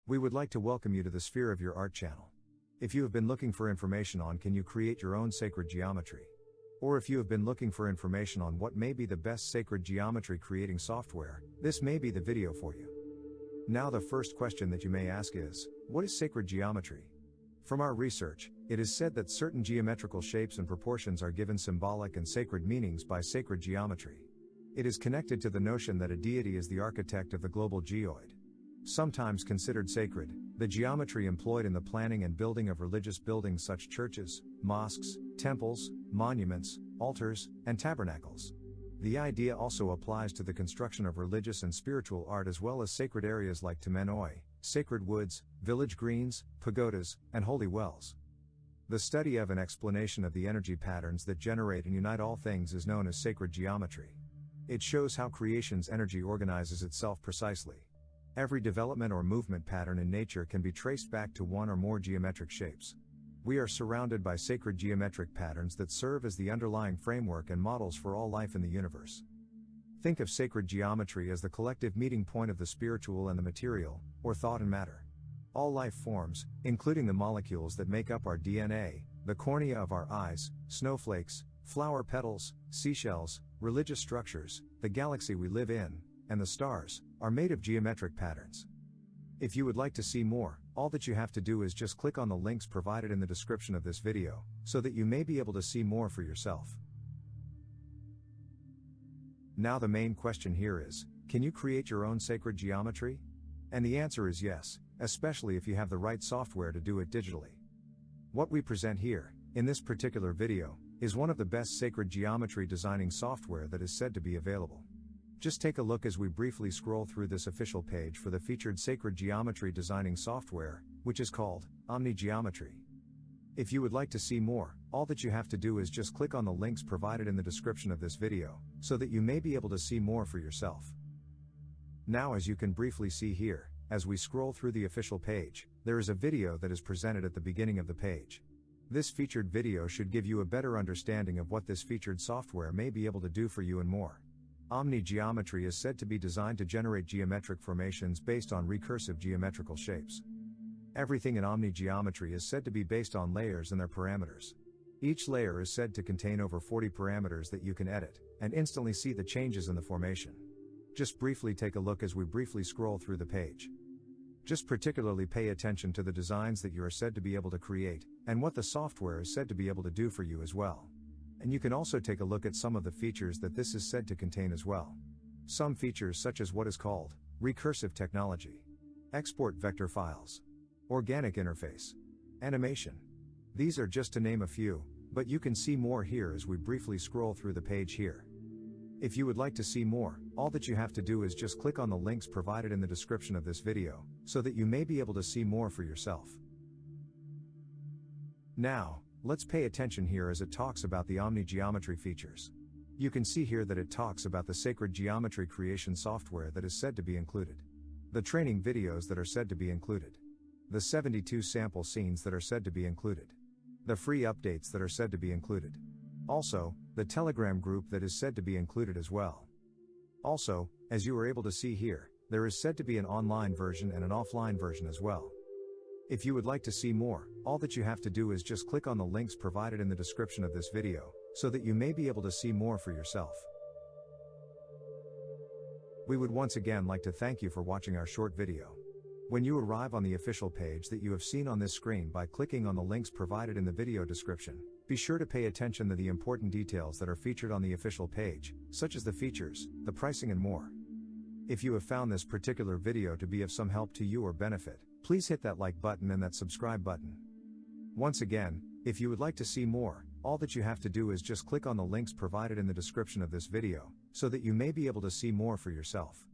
We would like to welcome you to the Sphere of Your Art channel. If you have been looking for information on can you create your own sacred geometry? Or if you have been looking for information on what may be the best sacred geometry creating software, this may be the video for you. Now the first question that you may ask is, what is sacred geometry? From our research, it is said that certain geometrical shapes and proportions are given symbolic and sacred meanings by sacred geometry. It is connected to the notion that a deity is the architect of the global geoid. Sometimes considered sacred, the geometry employed in the planning and building of religious buildings such churches, mosques, temples, monuments, altars, and tabernacles. The idea also applies to the construction of religious and spiritual art as well as sacred areas like temenoi, sacred woods, village greens, pagodas, and holy wells. The study of and explanation of the energy patterns that generate and unite all things is known as sacred geometry. It shows how creation's energy organizes itself precisely. Every development or movement pattern in nature can be traced back to one or more geometric shapes. We are surrounded by sacred geometric patterns that serve as the underlying framework and models for all life in the universe. Think of sacred geometry as the collective meeting point of the spiritual and the material, or thought and matter. All life forms, including the molecules that make up our DNA, the cornea of our eyes, snowflakes, flower petals, seashells, religious structures, the galaxy we live in, and the stars, are made of geometric patterns. If you would like to see more, all that you have to do is just click on the links provided in the description of this video, so that you may be able to see more for yourself. Now the main question here is, can you create your own sacred geometry? And the answer is yes, especially if you have the right software to do it digitally. What we present here, in this particular video, is one of the best sacred geometry designing software that is said to be available. Just take a look as we briefly scroll through this official page for the featured sacred geometry designing software, which is called Omni Geometry. If you would like to see more, all that you have to do is just click on the links provided in the description of this video, so that you may be able to see more for yourself. Now as you can briefly see here, as we scroll through the official page, there is a video that is presented at the beginning of the page. This featured video should give you a better understanding of what this featured software may be able to do for you and more. Omni Geometry is said to be designed to generate geometric formations based on recursive geometrical shapes. Everything in Omni Geometry is said to be based on layers and their parameters. Each layer is said to contain over 40 parameters that you can edit, and instantly see the changes in the formation. Just briefly take a look as we briefly scroll through the page. Just particularly pay attention to the designs that you are said to be able to create, and what the software is said to be able to do for you as well. And you can also take a look at some of the features that this is said to contain as well. Some features such as what is called recursive technology, export vector files, organic interface, animation. These are just to name a few, but you can see more here as we briefly scroll through the page here. If you would like to see more, all that you have to do is just click on the links provided in the description of this video, so that you may be able to see more for yourself. Now, let's pay attention here as it talks about the Omni Geometry features. You can see here that it talks about the sacred geometry creation software that is said to be included. The training videos that are said to be included. The 72 sample scenes that are said to be included. The free updates that are said to be included. Also, the Telegram group that is said to be included as well. Also, as you are able to see here, there is said to be an online version and an offline version as well. If you would like to see more, all that you have to do is just click on the links provided in the description of this video, so that you may be able to see more for yourself. We would once again like to thank you for watching our short video. When you arrive on the official page that you have seen on this screen by clicking on the links provided in the video description, be sure to pay attention to the important details that are featured on the official page, such as the features, the pricing and more. If you have found this particular video to be of some help to you or benefit, please hit that like button and that subscribe button. Once again, if you would like to see more, all that you have to do is just click on the links provided in the description of this video, so that you may be able to see more for yourself.